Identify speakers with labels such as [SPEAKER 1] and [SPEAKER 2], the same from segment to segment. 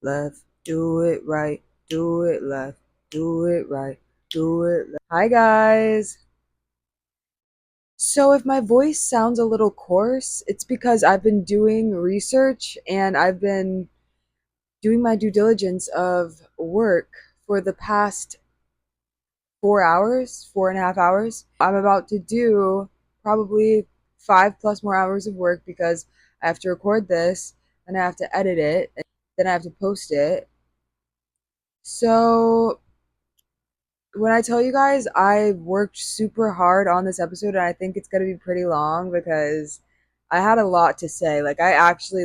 [SPEAKER 1] left, do it right, do it left, do it right, do it left. Hi guys! So if my voice sounds a little coarse, it's because I've been doing research and I've been doing my due diligence of work for the past 4 hours, 4.5 hours. I'm about to do probably 5+ more hours of work because I have to record this, and I have to edit it, and then I have to post it. So when I tell you guys I worked super hard on this episode, and I think it's gonna be pretty long because I had a lot to say. Like I actually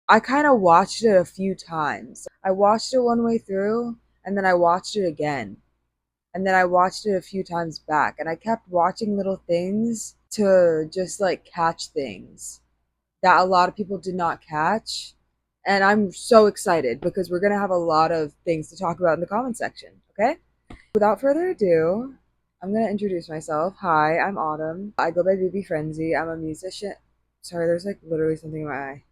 [SPEAKER 1] I kind of watched it a few times. I watched it one way through, and then I watched it again. And then I watched it a few times back, and I kept watching little things to just like catch things that a lot of people did not catch. And I'm so excited because we're going to have a lot of things to talk about in the comment section, okay? Without further ado, I'm going to introduce myself. Hi, I'm Autumn. I go by Phrenzy. I'm a musician. Sorry, there's like literally something in my eye.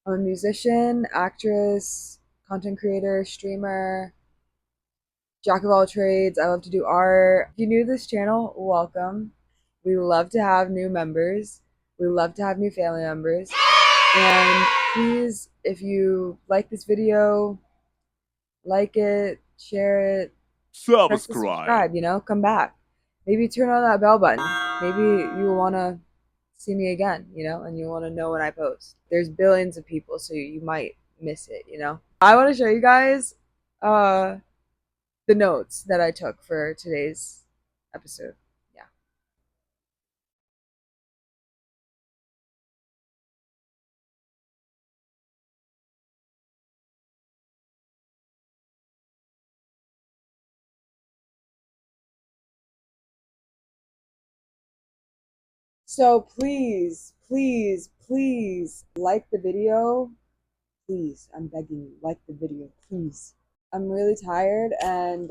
[SPEAKER 1] I'm a musician, actress, content creator, streamer, jack of all trades. I love to do art. If you're new to this channel, welcome. We love to have new members. We love to have new family members. And please, if you like this video, like it, share it, press the subscribe, come back. Maybe turn on that bell button. Maybe you will want to see me again, and you want to know when I post. There's billions of people, so you might miss it, I want to show you guys the notes that I took for today's episode. Yeah. So please, please, please like the video. Please, I'm begging you, like the video, please. I'm really tired, and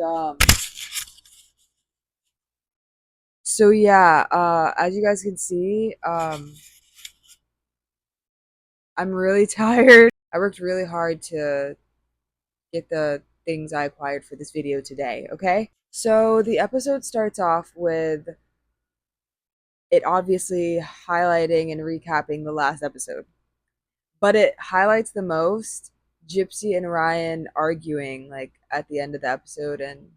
[SPEAKER 1] so yeah, as you guys can see, I'm really tired. I worked really hard to get the things I acquired for this video today, okay? So the episode starts off with it obviously highlighting and recapping the last episode. But it highlights the most Gypsy and Ryan arguing like at the end of the episode and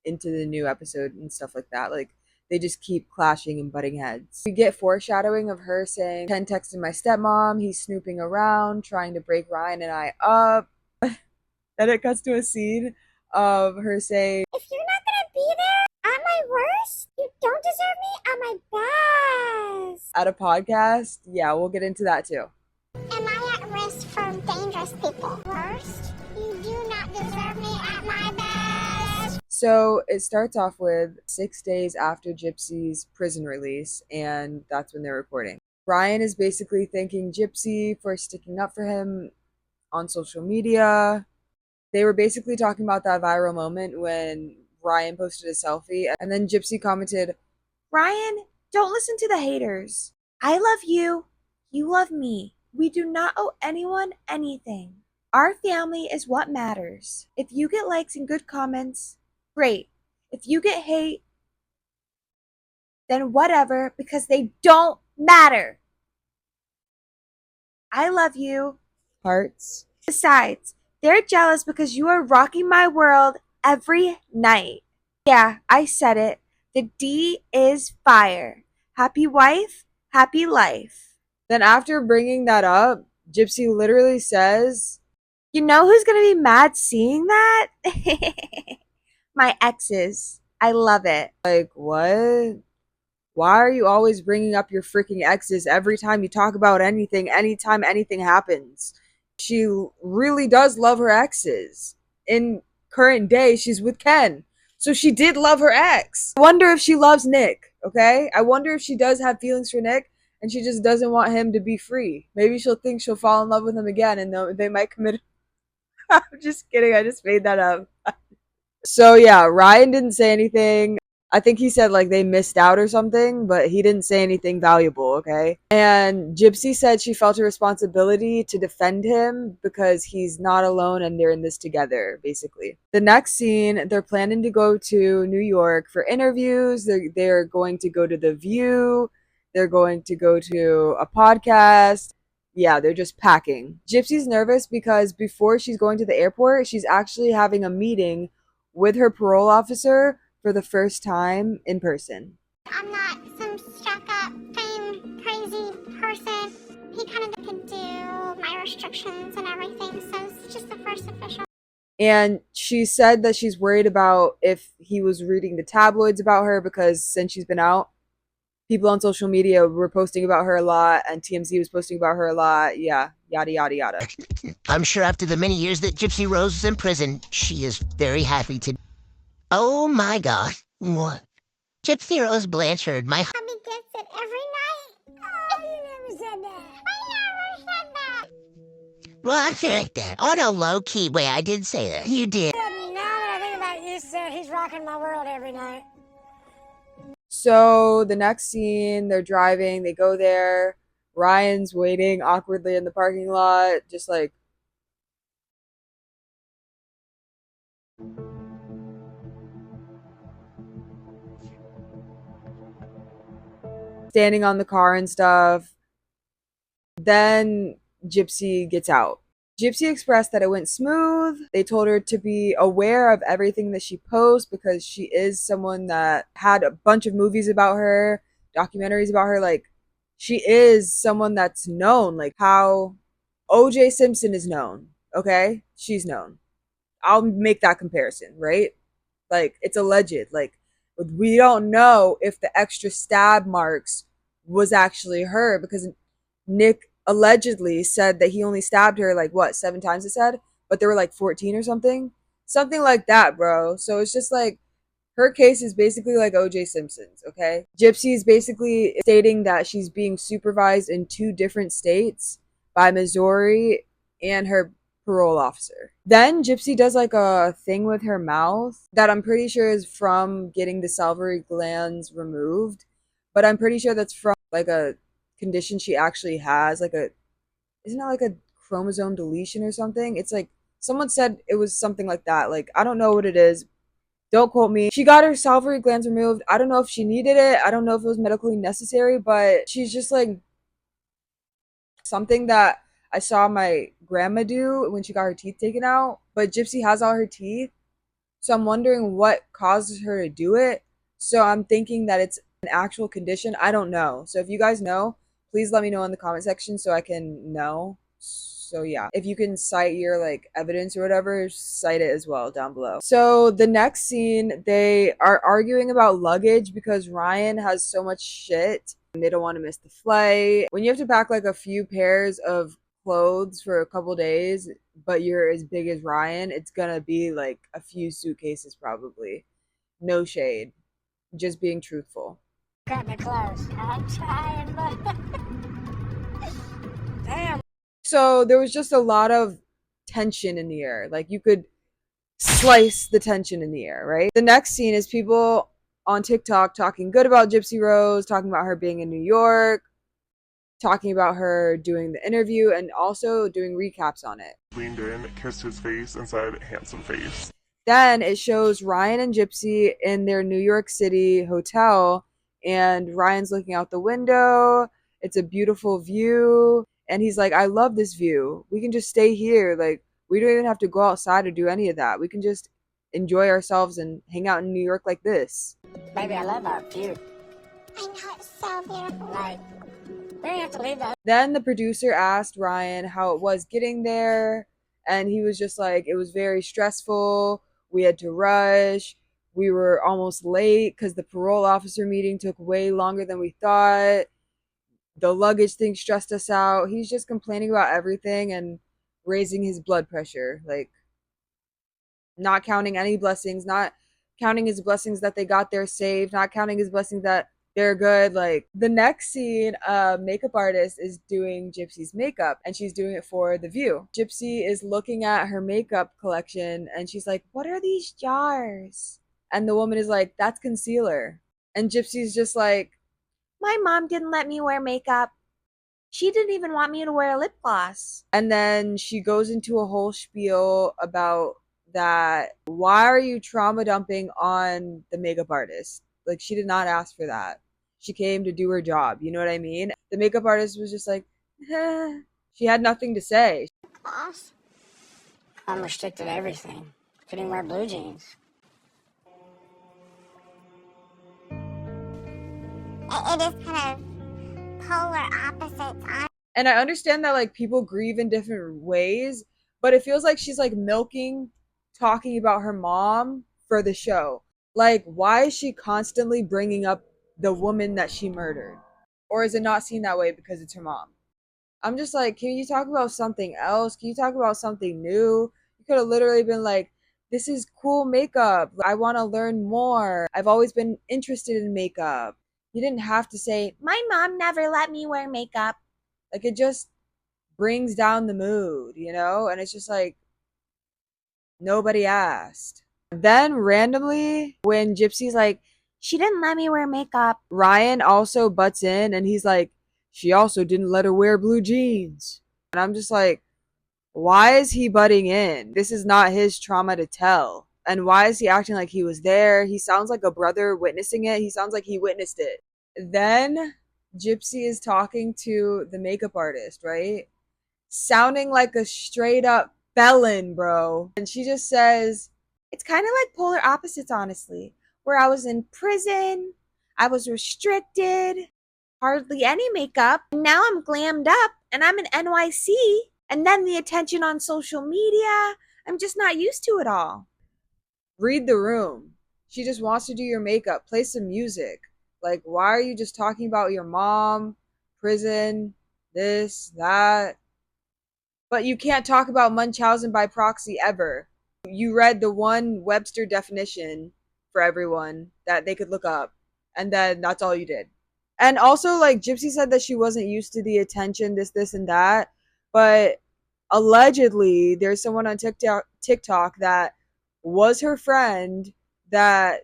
[SPEAKER 1] into the new episode and stuff like that. Like they just keep clashing and butting heads. We get foreshadowing of her saying, Ken texted my stepmom, he's snooping around, trying to break Ryan and I up. Then it cuts to a scene of her saying,
[SPEAKER 2] if you're not gonna be there at my worst, you don't deserve me at my best.
[SPEAKER 1] At a podcast. Yeah, we'll get into that too.
[SPEAKER 2] Am I at risk from dangerous people? Worst, you do not deserve me at my best.
[SPEAKER 1] So it starts off with 6 days after Gypsy's prison release, and that's when they're recording. Ryan is basically thanking Gypsy for sticking up for him on social media. They were basically talking about that viral moment when Ryan posted a selfie, and then Gypsy commented, Ryan, don't listen to the haters. I love you. You love me. We do not owe anyone anything. Our family is what matters. If you get likes and good comments, great. If you get hate, then whatever, because they don't matter. I love you. Hearts. Besides, they're jealous because you are rocking my world every night. Yeah, I said it. The D is fire. Happy wife, happy life. Then after bringing that up, Gypsy literally says, you know who's going to be mad seeing that? My exes. I love it. Like, what? Why are you always bringing up your freaking exes every time you talk about anything, anytime anything happens? She really does love her exes. In current day, she's with Ken. So she did love her ex. I wonder if she loves Nick, okay? I wonder if she does have feelings for Nick and she just doesn't want him to be free. Maybe she'll think she'll fall in love with him again and they might commit. I'm just kidding. I just made that up. So yeah, Ryan didn't say anything. I think he said like they missed out or something, but he didn't say anything valuable, okay? And Gypsy said she felt a responsibility to defend him because he's not alone and they're in this together, basically. The next scene, they're planning to go to New York for interviews. They're going to go to The View. They're going to go to a podcast. Yeah, they're just packing. Gypsy's nervous because before she's going to the airport, she's actually having a meeting with her parole officer for the first time in person.
[SPEAKER 2] I'm not some stuck up, fame, crazy person. He kind of could do my restrictions and everything, so it's just the first official.
[SPEAKER 1] And she said that she's worried about if he was reading the tabloids about her because since she's been out, people on social media were posting about her a lot and TMZ was posting about her a lot. Yeah, yada, yada, yada.
[SPEAKER 3] I'm sure after the many years that Gypsy Rose is in prison, she is very happy to. Oh my god. What? Gypsy Rose Blanchard, my.
[SPEAKER 2] Mommy gets it every night. Oh, you never said that. I never said that.
[SPEAKER 3] Well, I feel like that. On a low key way, I did say that. You did.
[SPEAKER 4] Now that I think about it, you said he's rocking my world every night.
[SPEAKER 1] So the next scene, they're driving, they go there. Ryan's waiting awkwardly in the parking lot, just like standing on the car and stuff. Then Gypsy gets out. Gypsy expressed that it went smooth. They told her to be aware of everything that she posts because she is someone that had a bunch of movies about her, documentaries about her. Like, she is someone that's known, like how OJ Simpson is known. Okay? She's known. I'll make that comparison, right? Like, it's alleged. Like, we don't know if the extra stab marks was actually her because Nick allegedly said that he only stabbed her like what, 7 times it said, but there were like 14 or something. Something like that, bro. So it's just like her case is basically like OJ Simpson's, okay? Gypsy is basically stating that she's being supervised in 2 different states by Missouri and her parole officer. Then Gypsy does like a thing with her mouth that I'm pretty sure is from getting the salivary glands removed, but I'm pretty sure that's from like a condition she actually has, like a, isn't it like a chromosome deletion or something? It's like someone said it was something like that. Like, I don't know what it is. Don't quote me. She got her salivary glands removed. I don't know if she needed it. I don't know if it was medically necessary, but she's just like something that I saw my grandma do when she got her teeth taken out. But Gypsy has all her teeth. So I'm wondering what causes her to do it. So I'm thinking that it's an actual condition. I don't know. So if you guys know, please let me know in the comment section so I can know. So yeah, if you can cite your like evidence or whatever, cite it as well down below. So the next scene, they are arguing about luggage because Ryan has so much shit and they don't want to miss the flight. When you have to pack like a few pairs of clothes for a couple days, but you're as big as Ryan, it's gonna be like a few suitcases probably. No shade, just being truthful.
[SPEAKER 4] Cut me close. I'm trying, but damn.
[SPEAKER 1] So there was just a lot of tension in the air. Like you could slice the tension in the air, right? The next scene is people on TikTok talking good about Gypsy Rose, talking about her being in New York, talking about her doing the interview, and also doing recaps on it.
[SPEAKER 5] Leaned in, kissed his face, and said, "Handsome face."
[SPEAKER 1] Then it shows Ryan and Gypsy in their New York City hotel, and Ryan's looking out the window. It's a beautiful view. And he's like, I love this view. We can just stay here. Like, we don't even have to go outside or do any of that. We can just enjoy ourselves and hang out in New York like this.
[SPEAKER 4] Baby, I love our view.
[SPEAKER 2] I know it's so beautiful.
[SPEAKER 4] Like, we don't have to leave the.
[SPEAKER 1] Then the producer asked Ryan how it was getting there. And he was just like, it was very stressful. We had to rush. We were almost late because the parole officer meeting took way longer than we thought. The luggage thing stressed us out. He's just complaining about everything and raising his blood pressure. Like, not counting any blessings, not counting his blessings that they got there safe, not counting his blessings that they're good. Like, the next scene, a makeup artist is doing Gypsy's makeup and she's doing it for The View. Gypsy is looking at her makeup collection and she's like, what are these jars? And the woman is like, that's concealer. And Gypsy's just like, my mom didn't let me wear makeup. She didn't even want me to wear lip gloss. And then she goes into a whole spiel about that. Why are you trauma dumping on the makeup artist? Like, she did not ask for that. She came to do her job. You know what I mean? The makeup artist was just like, eh. She had nothing to say.
[SPEAKER 2] Boss.
[SPEAKER 4] I'm restricted to everything, including wear blue jeans.
[SPEAKER 2] It is kind of polar opposites.
[SPEAKER 1] And I understand that like people grieve in different ways, but it feels like she's like milking talking about her mom for the show. Like, why is she constantly bringing up the woman that she murdered? Or is it not seen that way because it's her mom? I'm just like, can you talk about something else? Can you talk about something new? You could have literally been like, this is cool makeup. I want to learn more. I've always been interested in makeup. You didn't have to say, my mom never let me wear makeup. Like, it just brings down the mood, you know? And it's just like, nobody asked. Then randomly, when Gypsy's like, she didn't let me wear makeup, Ryan also butts in and he's like, she also didn't let her wear blue jeans. And I'm just like, why is he butting in? This is not his trauma to tell. And why is he acting like he was there? He sounds like a brother witnessing it. He sounds like he witnessed it. Then Gypsy is talking to the makeup artist, right? Sounding like a straight up felon, bro. And she just says, it's kind of like polar opposites, honestly, where I was in prison, I was restricted, hardly any makeup. Now I'm glammed up and I'm in NYC. And then the attention on social media, I'm just not used to it all. Read the room. She just wants to do your makeup, play some music. Like, why are you just talking about your mom, prison, this, that? But you can't talk about Munchausen by proxy ever. You read the one Webster definition for everyone that they could look up, and then that's all you did. And also, like, Gypsy said that she wasn't used to the attention, this, and that. But allegedly, there's someone on TikTok that was her friend that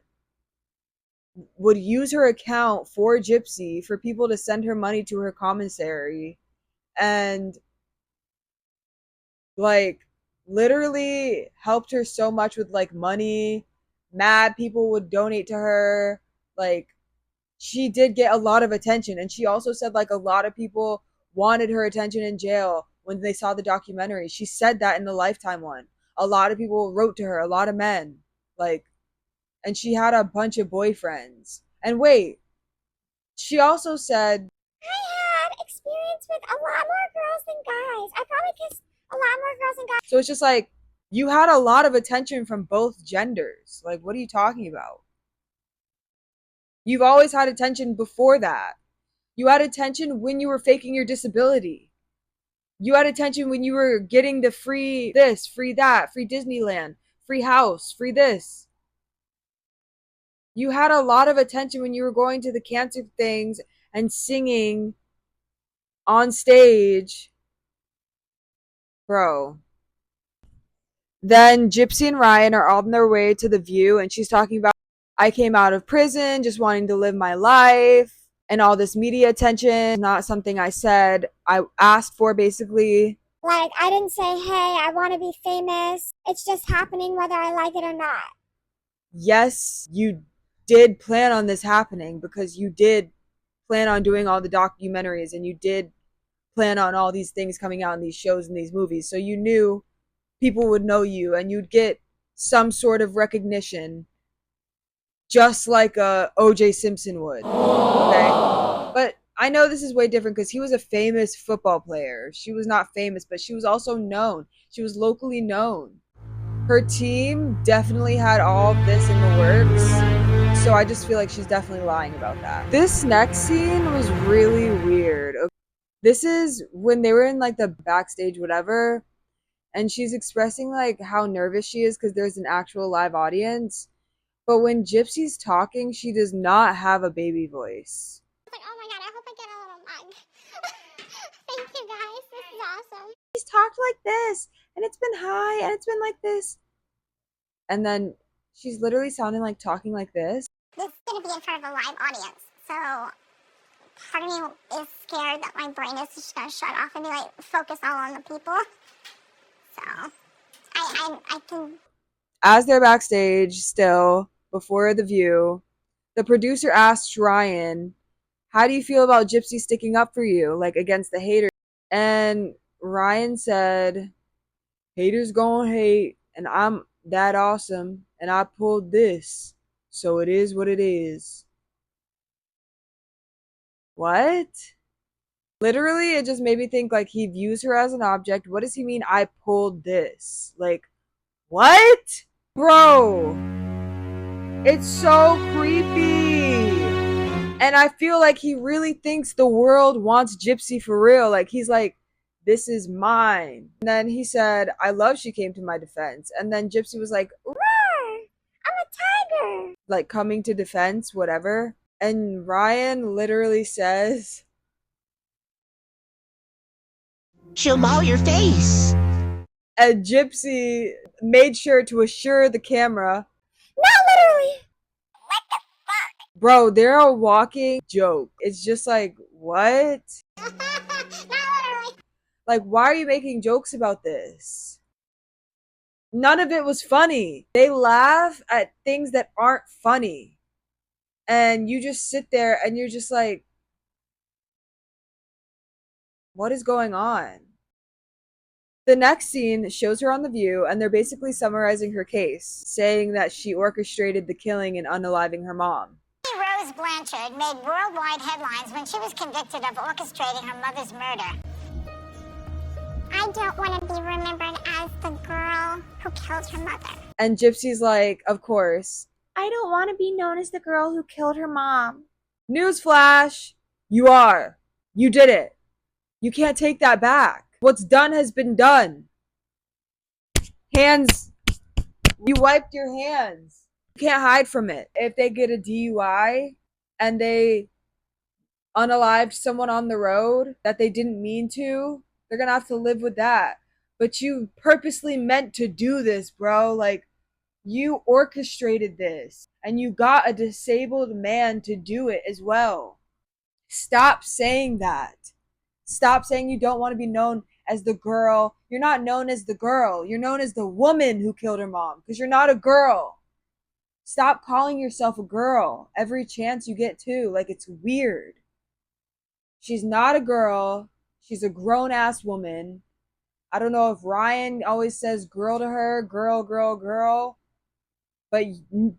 [SPEAKER 1] would use her account for Gypsy for people to send her money to her commissary. And like literally helped her so much with like money. Mad people would donate to her. Like, she did get a lot of attention, and she also said like a lot of people wanted her attention in jail when they saw the documentary. She said that in the Lifetime one. A lot of people wrote to her, a lot of men. Like, and she had a bunch of boyfriends. And wait, she also said,
[SPEAKER 2] I had experience with a lot more girls than guys. I probably kissed a lot more girls than guys.
[SPEAKER 1] so it's just like, you had a lot of attention from both genders. Like, what are you talking about? You've always had attention before that. You had attention when you were faking your disability. You had attention when you were getting the free this, free that, free Disneyland, free house, free this. You had a lot of attention when you were going to the cancer things and singing on stage. Bro. Then Gypsy and Ryan are on their way to the View, and she's talking about, I came out of prison just wanting to live my life, and all this media attention, not something I said. I asked for, basically.
[SPEAKER 2] Like, I didn't say, hey, I want to be famous. It's just happening whether I like it or not.
[SPEAKER 1] Yes, you did plan on this happening because you did plan on doing all the documentaries, and you did plan on all these things coming out in these shows and these movies. So you knew people would know you and you'd get some sort of recognition, just like a OJ Simpson would. Okay? But I know this is way different because he was a famous football player. She was not famous, but she was also known. She was locally known. Her team definitely had all of this in the works. So I just feel like she's definitely lying about that. This next scene was really weird. This is when they were in like the backstage, whatever, and she's expressing like how nervous she is because there's an actual live audience. But when Gypsy's talking, she does not have a baby voice.
[SPEAKER 2] I was like, oh my god, I hope I get a little mug. Thank you guys, this is awesome.
[SPEAKER 1] She's talked like this, and it's been high, and it's been like this. And then She's literally sounding like talking like this.
[SPEAKER 2] This is going to be in front of a live audience, so part of me is scared that my brain is just going to shut off and be like, focus all on the people. So, I can...
[SPEAKER 1] As they're backstage still, before The View, the producer asked Ryan, how do you feel about Gypsy sticking up for you, like against the haters? And Ryan said, haters gonna hate, and I'm that awesome, and I pulled this, so it is what it is. What? Literally, it just made me think like he views her as an object. What does he mean, I pulled this? Like, what? Bro, it's so creepy. And I feel like he really thinks the world wants Gypsy for real. Like, he's like, this is mine. And then he said, I love she came to my defense. And then Gypsy was like, roar, I'm a tiger. Like, coming to defense, whatever. And Ryan literally says,
[SPEAKER 3] She'll maul your face.
[SPEAKER 1] And Gypsy made sure to assure the camera,
[SPEAKER 2] Not literally! What the fuck?
[SPEAKER 1] bro, they're a walking joke. It's just like, what?
[SPEAKER 2] Not literally.
[SPEAKER 1] Like, why are you making jokes about this? None of it was funny. They laugh at things that aren't funny. And you just sit there and you're just like, what is going on? The next scene shows her on The View, and they're basically summarizing her case, saying that she orchestrated the killing and unaliving her mom.
[SPEAKER 2] Rose Blanchard made worldwide headlines when she was convicted of orchestrating her mother's murder. I don't want to be remembered as the girl who killed her mother.
[SPEAKER 1] And Gypsy's like, of course, I don't want to be known as the girl who killed her mom. Newsflash, you are. You did it. You can't take that back. What's done has been done. Hands. You wiped your hands. You can't hide from it. If they get a DUI and they unalived someone on the road that they didn't mean to, they're gonna have to live with that. But you purposely meant to do this, bro. Like, you orchestrated this. And you got a disabled man to do it as well. Stop saying that. Stop saying you don't want to be known as the girl. You're not known as the girl. You're known as the woman who killed her mom, because you're not a girl. Stop calling yourself a girl every chance you get to. Like, it's weird. She's not a girl. She's a grown-ass woman. I don't know if Ryan always says girl to her, girl, girl, girl. But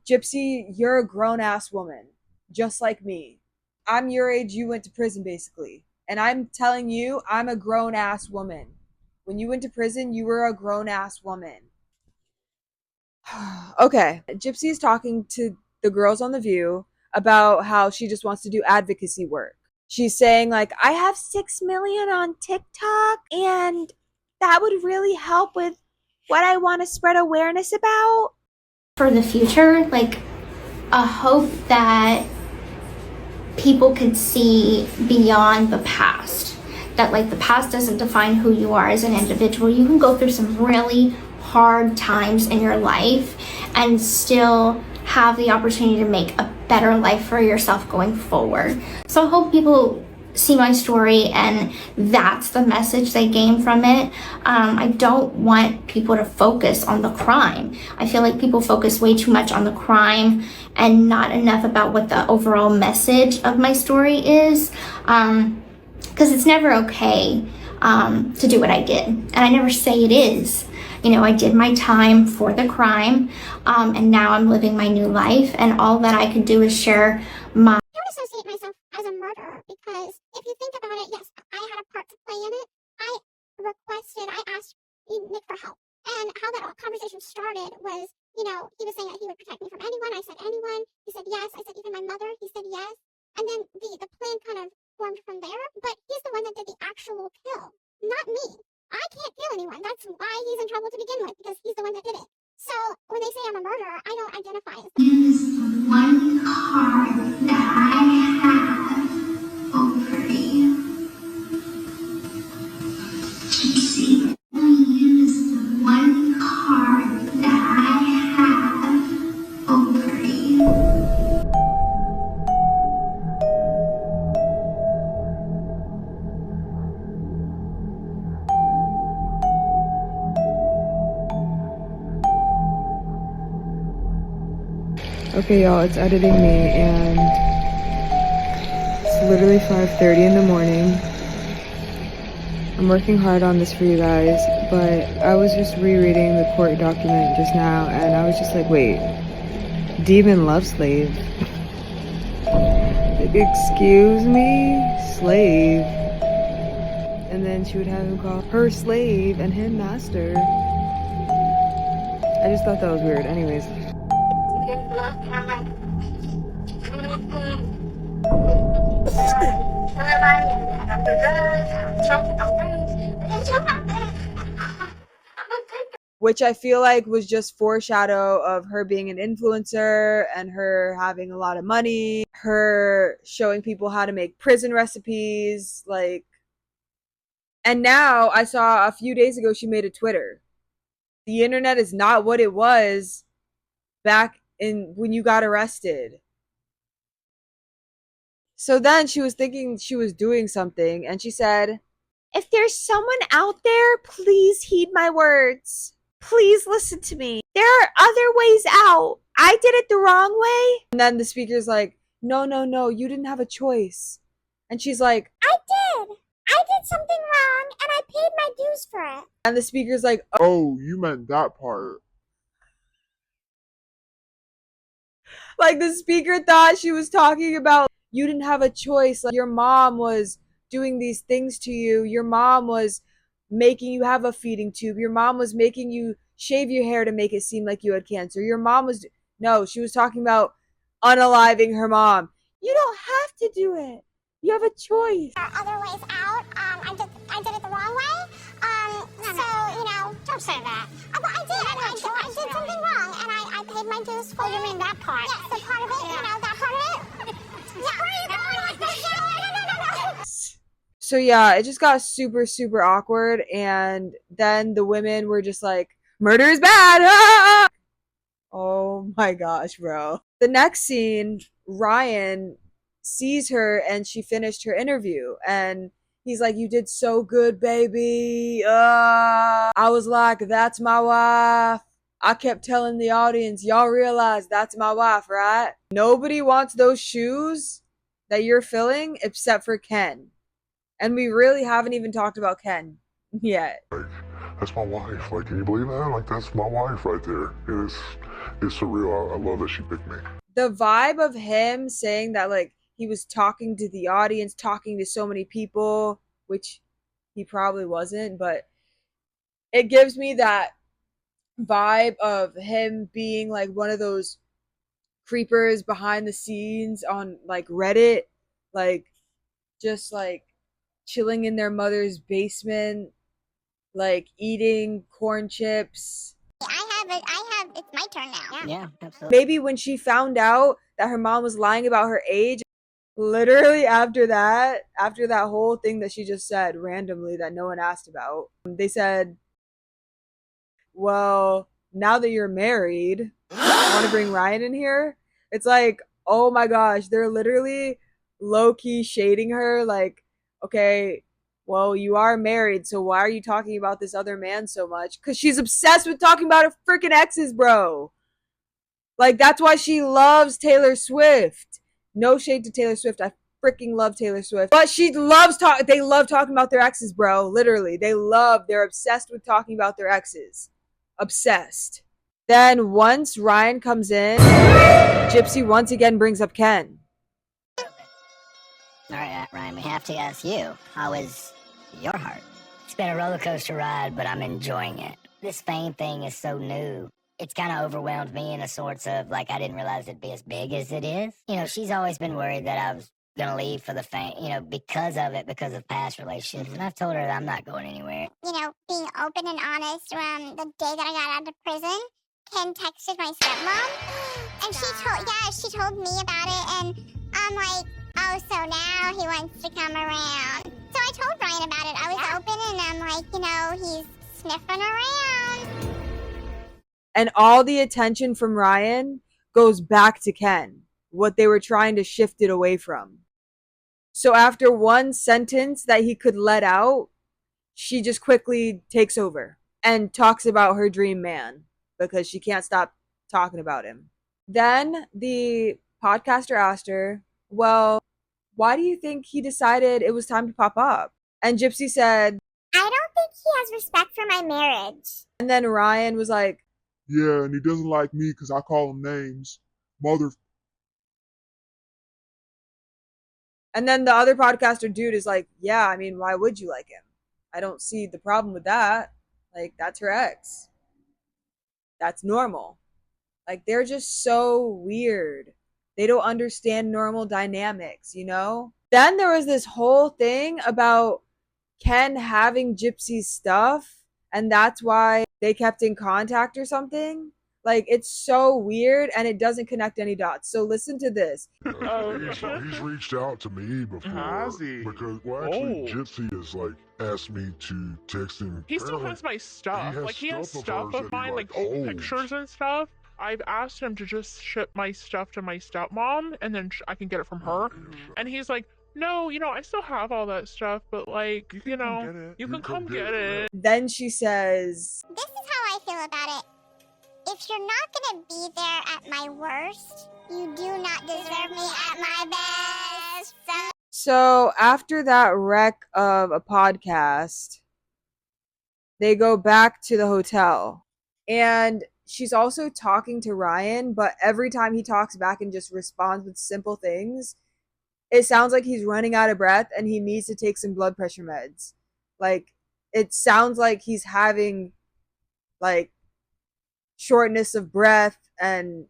[SPEAKER 1] Gypsy, you're a grown-ass woman, just like me. I'm your age, you went to prison, basically. And I'm telling you, I'm a grown-ass woman. When you went to prison, you were a grown-ass woman. Okay, Gypsy is talking to the girls on The View about how she just wants to do advocacy work. She's saying, like, I have 6 million on TikTok, and that would really help with what I want to spread awareness about.
[SPEAKER 6] For the future, like, a hope that people could see beyond the past, that like the past doesn't define who you are as an individual. You can go through some really hard times in your life and still have the opportunity to make a better life for yourself going forward. So I hope people see my story and that's the message they gain from it. I don't want people to focus on the crime. I feel like people focus way too much on the crime and not enough about what the overall message of my story is, because it's never okay to do what I did, and I never say it is. You know, I did my time for the crime, and now I'm living my new life, and all that I can do is share my...
[SPEAKER 2] I don't associate myself as a murderer because if you think about it, yes, I had a part to play in it. I asked Nick for help. And how that conversation started was, you know, he was saying that he would protect me from anyone. I said anyone. He said yes. I said even my mother. He said yes. And then the plan kind of formed from there. But he's the one that did the actual kill, not me. I can't kill anyone. That's why he's in trouble to begin with, because he's the one that did it. So when they say I'm a murderer, I don't identify as that.
[SPEAKER 6] Use one card that I have over you. Gypsy, use the one card that I have
[SPEAKER 1] Okay, y'all, it's editing me, and it's literally 5:30 in the morning. I'm working hard on this for you guys, but I was just rereading the court document just now, and I was just like, wait, demon love slave? Like, excuse me? Slave. And then she would have him call her slave and him master. I just thought that was weird. Anyways. Which I feel like was just foreshadow of her being an influencer and her having a lot of money, her showing people how to make prison recipes, like. And now I saw a few days ago she made a Twitter. The internet is not what it was back in when you got arrested. So then she was thinking she was doing something, and she said, "If there's someone out there, please heed my words. Please listen to me. There are other ways out. I did it the wrong way." And then the speaker's like, "No, no, no, you didn't have a choice." And she's like,
[SPEAKER 2] I did. I did something wrong and I paid my dues for it.
[SPEAKER 1] and the speaker's like,
[SPEAKER 5] Oh, you meant that part.
[SPEAKER 1] like the speaker thought she was talking about you didn't have a choice. Like your mom was doing these things to you. Your mom was making you have a feeding tube. Your mom was making you shave your hair to make it seem like you had cancer. Your mom was no, she was talking about unaliving her mom. You don't have to do it. You have a choice.
[SPEAKER 2] There are other ways out. I did it the wrong way. Don't say that. But I did. I did something wrong, and I paid my dues for it. You mean that part? Yes, the part of it. That part of it. Yeah. Where are you going with this? No.
[SPEAKER 1] So yeah, it just got super, super awkward, and then the women were just like, "Murder is bad." Ah! Oh my gosh, bro. The next scene, Ryan sees her and she finished her interview, and he's like, "You did so good, baby." I was like, "That's my wife." I kept telling the audience, "Y'all realize that's my wife, right?" Nobody wants those shoes that you're filling except for Ken. And we really haven't even talked about Ken yet.
[SPEAKER 5] That's my wife. Like, can you believe that? Like, that's my wife right there. It's surreal. I love that she picked me.
[SPEAKER 1] The vibe of him saying that, like, he was talking to the audience, talking to so many people, which he probably wasn't, but it gives me that vibe of him being like one of those creepers behind the scenes on like Reddit, like just like chilling in their mother's basement, like eating corn chips.
[SPEAKER 2] It's my turn now.
[SPEAKER 3] Yeah, absolutely.
[SPEAKER 1] Maybe when she found out that her mom was lying about her age, literally after that whole thing that she just said randomly that no one asked about, they said, "Well, now that you're married, want to bring Ryan in here?" It's like, oh my gosh, they're literally low key shading her. Like, okay, well, you are married, so why are you talking about this other man so much? Because she's obsessed with talking about her freaking exes, bro. Like, that's why she loves Taylor Swift. No shade to Taylor Swift. I freaking love Taylor Swift. But they love talking about their exes, bro. Literally. They're obsessed with talking about their exes. Obsessed. Then once Ryan comes in, Gypsy once again brings up Ken.
[SPEAKER 3] All right, Ryan, we have to ask you, how is your heart? It's been a roller coaster ride, but I'm enjoying it. This fame thing is so new. It's kind of overwhelmed me in a sorts of, like, I didn't realize it'd be as big as it is. You know, she's always been worried that I was gonna leave for the fame, because of past relationships. And I've told her that I'm not going anywhere.
[SPEAKER 2] Being open and honest, the day that I got out of prison, Ken texted my stepmom, and she told me about it, and I'm like, oh, so now he wants to come around. So I told Ryan about it. I was open, and I'm like, he's sniffing around.
[SPEAKER 1] And all the attention from Ryan goes back to Ken, what they were trying to shift it away from. So after one sentence that he could let out, she just quickly takes over and talks about her dream man because she can't stop talking about him. Then the podcaster asked her, well, why do you think he decided it was time to pop up? And Gypsy said,
[SPEAKER 2] I don't think he has respect for my marriage.
[SPEAKER 1] and then Ryan was like,
[SPEAKER 7] yeah, and he doesn't like me because I call him names. Mother.
[SPEAKER 1] and then the other podcaster dude is like, yeah, I mean, why would you like him? I don't see the problem with that. Like, that's her ex. That's normal. Like, they're just so weird. They don't understand normal dynamics, you know? Then there was this whole thing about Ken having Gypsy's stuff, and that's why they kept in contact or something. Like, it's so weird and it doesn't connect any dots. So listen to this.
[SPEAKER 5] He's reached out to me before.
[SPEAKER 7] Has he?
[SPEAKER 5] Because, well, actually, Gypsy has, like, asked me to text him.
[SPEAKER 8] He still has my stuff. He has stuff of mine, like old
[SPEAKER 5] holds.
[SPEAKER 8] pictures and stuff. I've asked him to just ship my stuff to my stepmom, and then I can get it from her. And he's like, no, I still have all that stuff, but like, you can come get it.
[SPEAKER 1] Then she says,
[SPEAKER 2] This is how I feel about it. If you're not gonna be there at my worst, you do not deserve me at my best.
[SPEAKER 1] so after that wreck of a podcast, they go back to the hotel. And she's also talking to Ryan, but every time he talks back and just responds with simple things, it sounds like he's running out of breath and he needs to take some blood pressure meds. Like, it sounds like he's having, like, shortness of breath and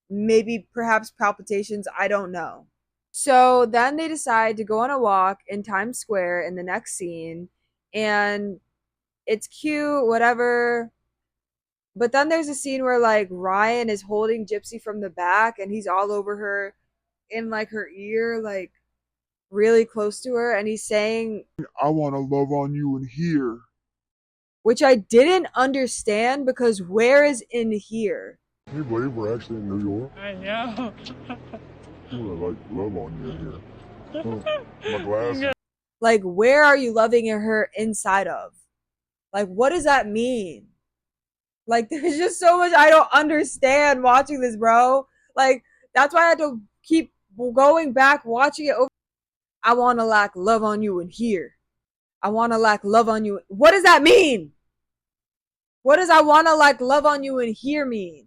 [SPEAKER 1] maybe perhaps palpitations. I don't know. So then they decide to go on a walk in Times Square in the next scene, and it's cute, whatever. But then there's a scene where like Ryan is holding Gypsy from the back and he's all over her in like her ear, like really close to her, and he's saying,
[SPEAKER 7] I want to love on you in here.
[SPEAKER 1] which I didn't understand because where is in here?
[SPEAKER 5] Can you believe we're actually in New York?
[SPEAKER 8] I know.
[SPEAKER 5] I'm gonna, like, love on you in here. Oh, my glasses.
[SPEAKER 1] Like, where are you loving her inside of? Like, what does that mean? Like, there's just so much I don't understand watching this, bro. Like, that's why I had to keep going back watching it over. I want to like love on you in here. I want to like love on you. What does that mean? What does I want to like love on you in here mean?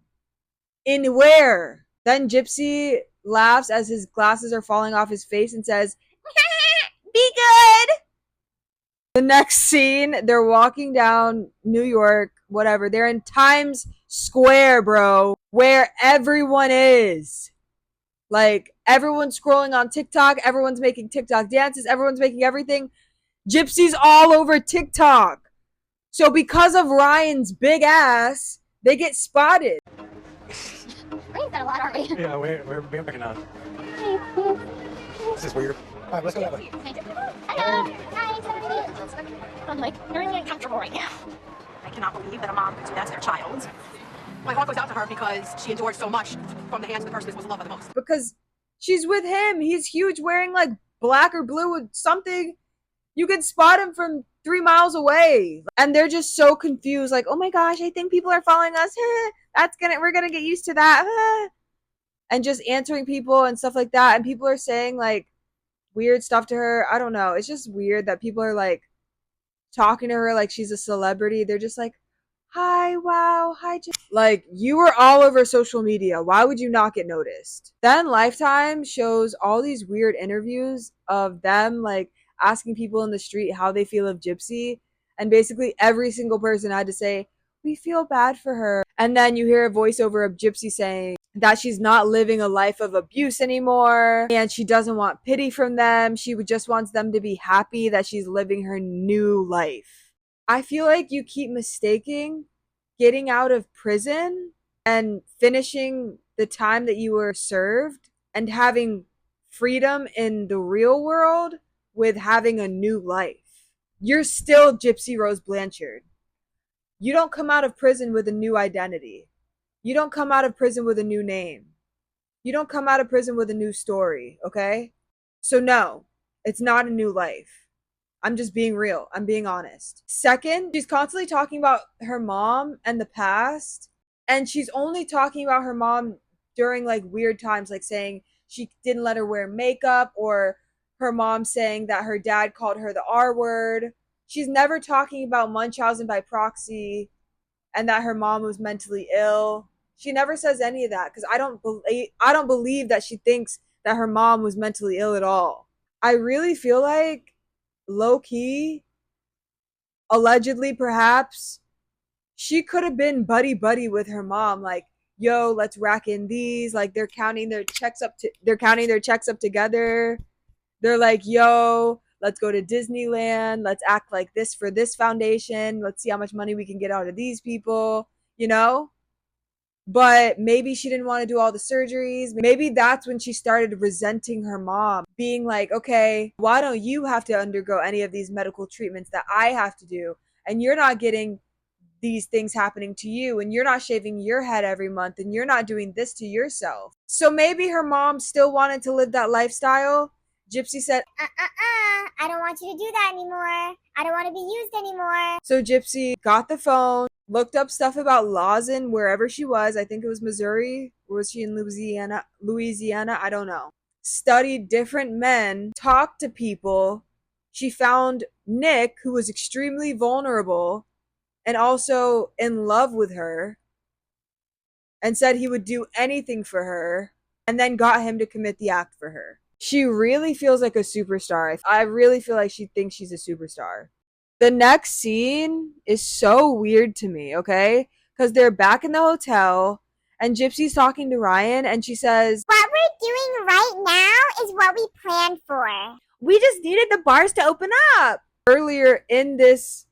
[SPEAKER 1] In where? Then Gypsy laughs as his glasses are falling off his face and says, be good. The next scene, they're walking down New York, whatever. They're in Times Square, bro, where everyone is. Like, everyone's scrolling on TikTok. Everyone's making TikTok dances. Everyone's making everything. Gypsy's all over TikTok. So because of Ryan's big ass, they get spotted.
[SPEAKER 2] We've done a lot, aren't we?
[SPEAKER 9] Yeah, we're back now. This is weird. Alright, let's go that way.
[SPEAKER 2] Hello.
[SPEAKER 4] I'm like really uncomfortable right now.
[SPEAKER 10] I cannot believe that a mom could do that to their child. My heart goes out to her because she endured so much from the hands of the person that was loved the most.
[SPEAKER 1] Because she's with him. He's huge, wearing like black or blue with something. You can spot him from 3 miles away. And they're just so confused. Like, oh my gosh, I think people are following us. We're gonna get used to that. And just answering people and stuff like that. And people are saying like weird stuff to her. I don't know. It's just weird that people are like talking to her like she's a celebrity. They're just like, hi, wow, hi. Like, you were all over social media. Why would you not get noticed? Then Lifetime shows all these weird interviews of them like asking people in the street how they feel of Gypsy. And basically every single person had to say, we feel bad for her. And then you hear a voiceover of Gypsy saying that she's not living a life of abuse anymore and she doesn't want pity from them. She just wants them to be happy that she's living her new life. I feel like you keep mistaking getting out of prison and finishing the time that you were served and having freedom in the real world with having a new life. You're still Gypsy Rose Blanchard. You don't come out of prison with a new identity. You don't come out of prison with a new name. You don't come out of prison with a new story, okay? So no, it's not a new life. I'm just being real. I'm being honest. Second, she's constantly talking about her mom and the past, and she's only talking about her mom during like weird times, like saying she didn't let her wear makeup, or her mom saying that her dad called her the R word. She's never talking about Munchausen by proxy and that her mom was mentally ill. She never says any of that because I don't believe that she thinks that her mom was mentally ill at all. I really feel like low key, allegedly perhaps, she could have been buddy buddy with her mom, like, yo, let's rack in these, like they're counting their checks up together. They're like, yo, let's go to Disneyland, let's act like this for this foundation, let's see how much money we can get out of these people, you know. But maybe she didn't want to do all the surgeries. Maybe that's when she started resenting her mom, being like, okay, why don't you have to undergo any of these medical treatments that I have to do, and you're not getting these things happening to you, and you're not shaving your head every month, and you're not doing this to yourself. So maybe her mom still wanted to live that lifestyle. Gypsy said,
[SPEAKER 2] I don't want you to do that anymore. I don't want to be used anymore.
[SPEAKER 1] So Gypsy got the phone, looked up stuff about laws in wherever she was. I think it was Missouri, or was she in Louisiana, I don't know. Studied different men, talked to people. She found Nick, who was extremely vulnerable and also in love with her, and said he would do anything for her, and then got him to commit the act for her. She really feels like a superstar. I really feel like she thinks she's a superstar. The next scene is so weird to me, okay? Because they're back in the hotel, and Gypsy's talking to Ryan, and she says,
[SPEAKER 2] What we're doing right now is what we planned for.
[SPEAKER 1] we just needed the bars to open up. Earlier in this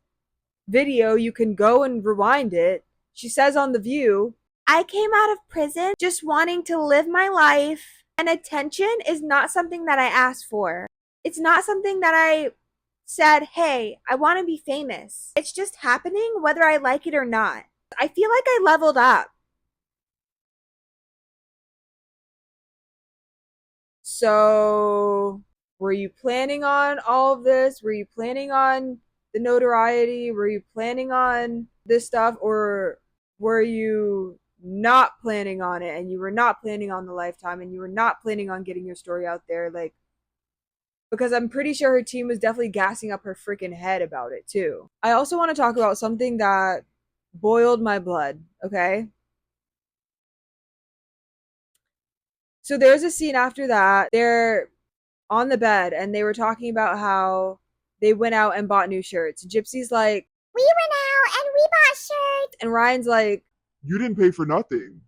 [SPEAKER 1] video, you can go and rewind it. She says on The View, I came out of prison just wanting to live my life, and attention is not something that I asked for. It's not something that I said, hey, I want to be famous. It's just happening whether I like it or not. I feel like I leveled up. So, were you planning on all of this? Were you planning on the notoriety? Were you planning on this stuff? Or were you not planning on it, and you were not planning on the lifetime, and you were not planning on getting your story out there? Like, because I'm pretty sure her team was definitely gassing up her freaking head about it too. I also want to talk about something that boiled my blood, okay? So there's a scene after that. They're on the bed and they were talking about how they went out and bought new shirts. Gypsy's like,
[SPEAKER 2] we went out and we bought shirts.
[SPEAKER 1] And Ryan's like,
[SPEAKER 7] you didn't pay for nothing.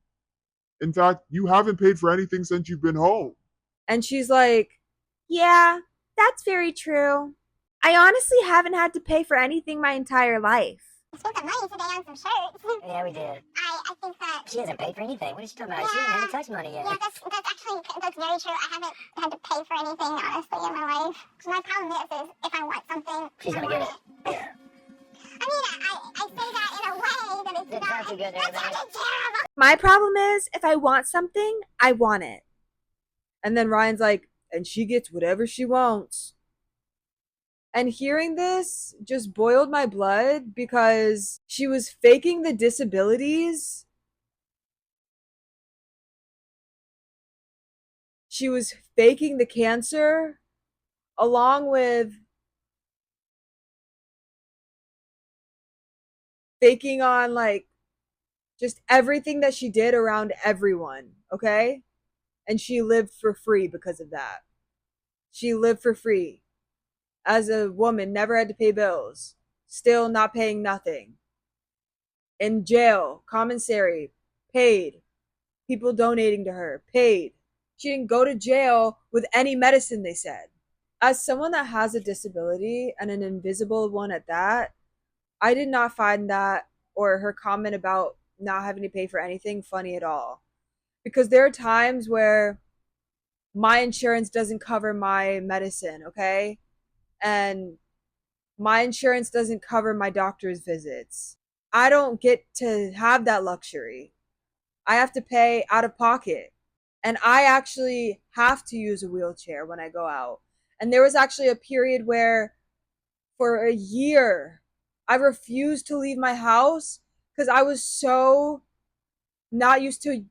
[SPEAKER 7] In fact, you haven't paid for anything since you've been home.
[SPEAKER 1] And she's like, yeah, that's very true. I honestly haven't had to pay for anything my entire life.
[SPEAKER 2] We spent the money today on some shirts.
[SPEAKER 3] Yeah, we did.
[SPEAKER 2] I think that
[SPEAKER 3] She hasn't paid for anything. What are you talking about? She hasn't had to touch money yet.
[SPEAKER 2] Yeah, that's very true. I haven't had to pay for anything honestly in my life. My problem is if I want something,
[SPEAKER 3] She's gonna get it. Yeah.
[SPEAKER 2] I mean, I say that in a way that it's
[SPEAKER 3] That
[SPEAKER 2] not.
[SPEAKER 3] sounds good,
[SPEAKER 2] That sounded terrible.
[SPEAKER 1] My problem is if I want something, I want it. And then Ryan's like, and she gets whatever she wants. And hearing this just boiled my blood because she was faking the disabilities. She was faking the cancer along with faking on like just everything that she did around everyone, okay? And she lived for free because of that. She lived for free. As a woman, never had to pay bills, still not paying nothing. In jail, commissary, paid. People donating to her, paid. She didn't go to jail with any medicine, they said. As someone that has a disability, and an invisible one at that, I did not find that, or her comment about not having to pay for anything, funny at all. Because there are times where my insurance doesn't cover my medicine, okay? And my insurance doesn't cover my doctor's visits. I don't get to have that luxury. I have to pay out of pocket. And I actually have to use a wheelchair when I go out. And there was actually a period where for a year I refused to leave my house because I was so not used to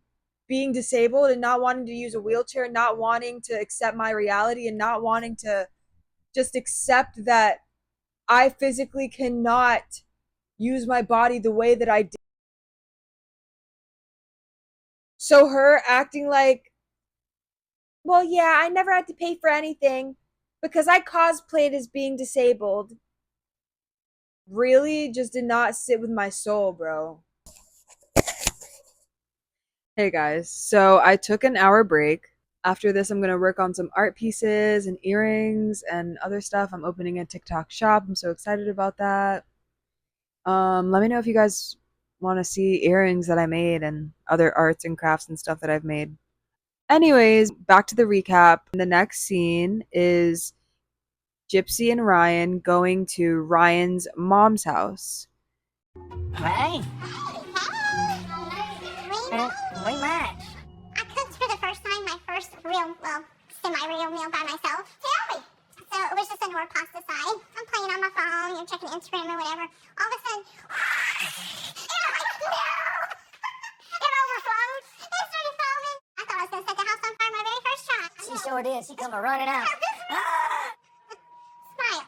[SPEAKER 1] being disabled and not wanting to use a wheelchair, not wanting to accept my reality, and not wanting to just accept that I physically cannot use my body the way that I did. So her acting like, well, yeah, I never had to pay for anything because I cosplayed as being disabled, really just did not sit with my soul, bro. Hey guys, so I took an hour break. After this, I'm going to work on some art pieces and earrings and other stuff. I'm opening a TikTok shop. I'm so excited about that. Let me know if you guys want to see earrings that I made and other arts and crafts and stuff that I've made. Anyways, back to the recap. The next scene is Gypsy and Ryan going to Ryan's mom's house.
[SPEAKER 3] Hey,
[SPEAKER 2] Rainbow?
[SPEAKER 3] we met.
[SPEAKER 2] I cooked for the first time my first real, well, semi-real meal by myself. Tell me. So it was just a Nord pasta side. I'm playing on my phone, you're checking Instagram or whatever. All of a sudden, and I'm like, no! It overflowed. It started foaming. I thought I was going to set the house on fire my very first try.
[SPEAKER 3] She sure did. She come running out.
[SPEAKER 2] Smile.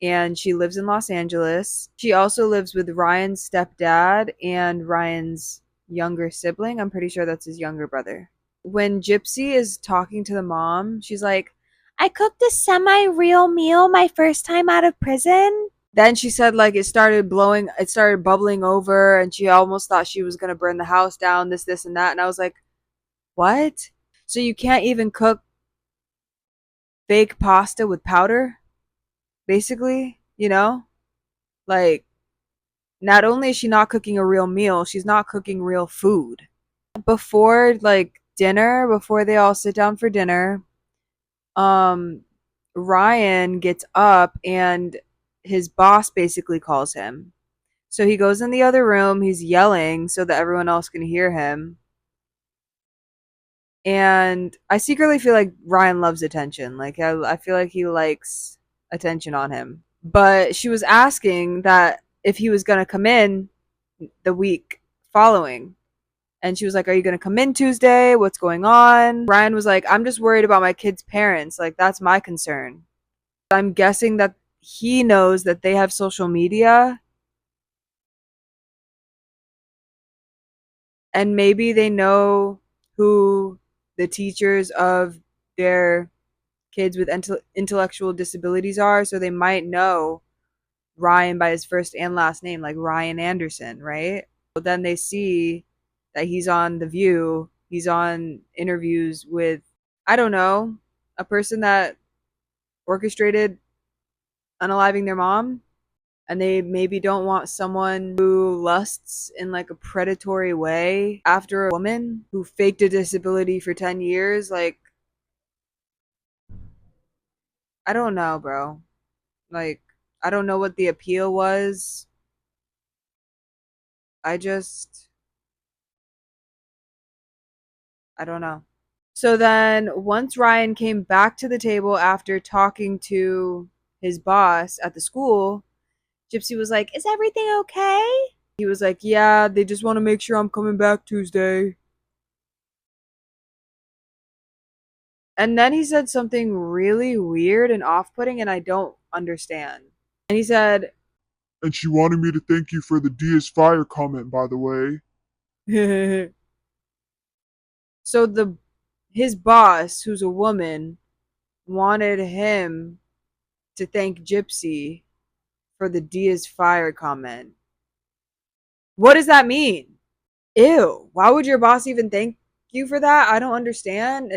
[SPEAKER 1] And she lives in Los Angeles. She also lives with Ryan's stepdad and Ryan's younger sibling. I'm pretty sure that's his younger brother. When Gypsy is talking to the mom, she's like, I cooked a semi-real meal my first time out of prison. Then she said like it started bubbling over and she almost thought she was going to burn the house down, this and that. And I was like, what? So you can't even cook fake pasta with powder? Basically, you know? Like, not only is she not cooking a real meal, she's not cooking real food. Before like dinner, before they all sit down for dinner, Ryan gets up and his boss basically calls him. So he goes in the other room, he's yelling so that everyone else can hear him. And I secretly feel like Ryan loves attention. Like I feel like he likes attention on him. But she was asking that if he was going to come in the week following. And she was like, are you going to come in Tuesday? What's going on? Ryan was like, I'm just worried about my kids' parents. Like, that's my concern. I'm guessing that he knows that they have social media. And maybe they know who the teachers of their kids with intellectual disabilities are. So they might know Ryan by his first and last name, like Ryan Anderson, right? But then they see that he's on The View, he's on interviews with, I don't know, a person that orchestrated unaliving their mom. And they maybe don't want someone who lusts in like a predatory way after a woman who faked a disability for 10 years. Like, I don't know, bro. Like, I don't know what the appeal was. I don't know. So then once Ryan came back to the table after talking to his boss at the school, Gypsy was like, is everything okay? He was like, yeah, they just want to make sure I'm coming back Tuesday. And then he said something really weird and off-putting, and I don't understand. And he said,
[SPEAKER 7] And she wanted me to thank you for the D is fire comment, by the way.
[SPEAKER 1] so his boss, who's a woman, wanted him to thank Gypsy for the D is fire comment. What does that mean? Ew. Why would your boss even thank you for that? I don't understand.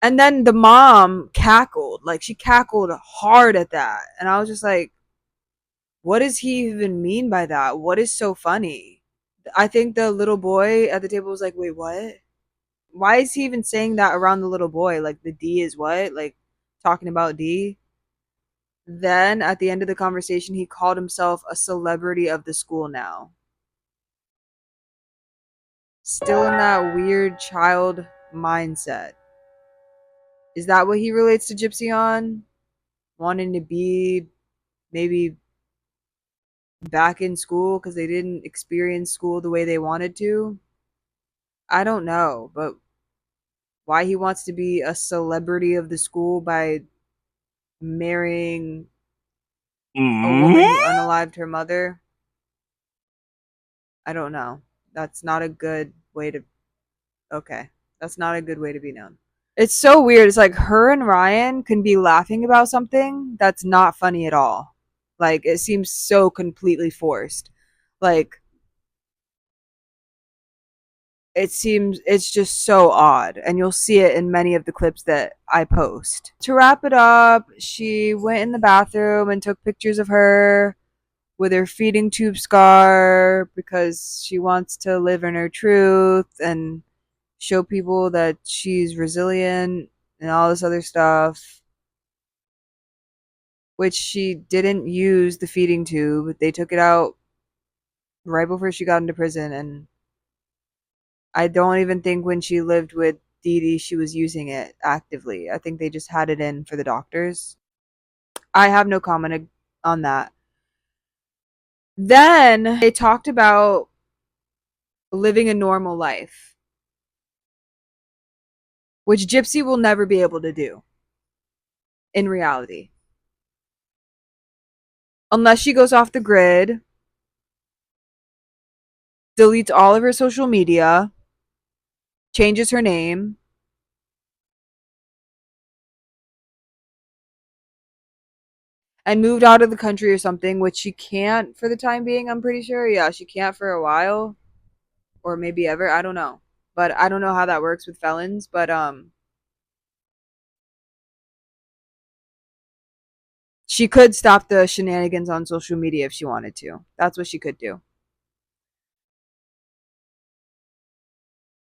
[SPEAKER 1] And then the mom cackled. Like she cackled hard at that. And I was just like, what does he even mean by that? What is so funny? I think the little boy at the table was like, wait, what? Why is he even saying that around the little boy? Like the D is what? Like talking about D? Then at the end of the conversation, he called himself a celebrity of the school now. Still in that weird child mindset. Is that what he relates to Gypsy on? Wanting to be maybe back in school because they didn't experience school the way they wanted to. I don't know, but why he wants to be a celebrity of the school by marrying a woman who unalived her mother, I don't know. That's not a good way to. Okay. That's not a good way to be known. It's so weird. It's like her and Ryan can be laughing about something that's not funny at all. Like, it seems so completely forced. Like, it's just so odd, and you'll see it in many of the clips that I post. To wrap it up, she went in the bathroom and took pictures of her with her feeding tube scar because she wants to live in her truth and show people that she's resilient and all this other stuff, which she didn't use the feeding tube. They took it out right before she got into prison, and I don't even think when she lived with Dee Dee she was using it actively. I think they just had it in for the doctors. I have no comment on that. Then they talked about living a normal life, which Gypsy will never be able to do in reality. Unless she goes off the grid, deletes all of her social media, changes her name, and moved out of the country or something, which she can't for the time being, I'm pretty sure. Yeah, she can't for a while. Or maybe ever. I don't know. But I don't know how that works with felons. But she could stop the shenanigans on social media if she wanted to. That's what she could do.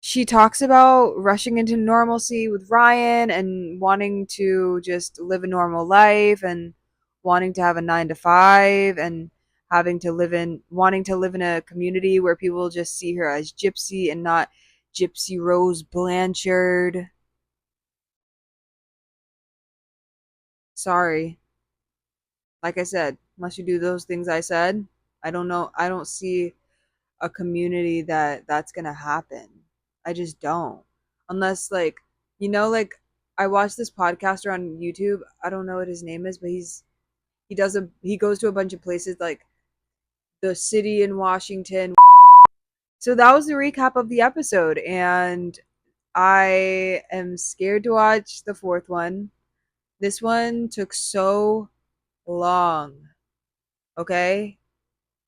[SPEAKER 1] She talks about rushing into normalcy with Ryan and wanting to just live a normal life and wanting to have a 9 to 5 and wanting to live in a community where people just see her as Gypsy and not Gypsy Rose Blanchard. Sorry. Like I said, unless you do those things I said, I don't know. I don't see a community that's gonna happen. I just don't. Unless like I watched this podcaster on YouTube. I don't know what his name is, but he goes to a bunch of places like the city in Washington. So that was the recap of the episode, and I am scared to watch the fourth one. This one took so long, okay?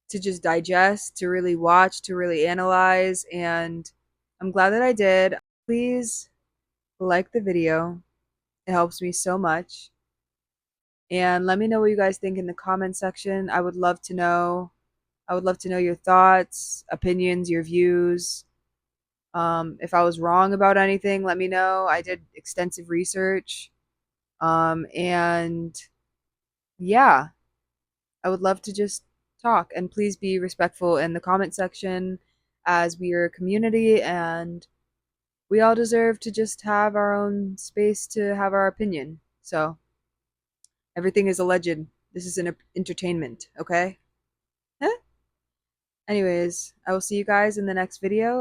[SPEAKER 1] To just digest, to really watch, to really analyze, and I'm glad that I did. Please like the video. It helps me so much. And let me know what you guys think in the comment section. I would love to know. I would love to know your thoughts, opinions, your views. If I was wrong about anything, let me know. I did extensive research. And yeah, I would love to just talk. And please be respectful in the comment section as we are a community and we all deserve to just have our own space to have our opinion. So everything is alleged. This is an entertainment, okay? Anyways, I will see you guys in the next video.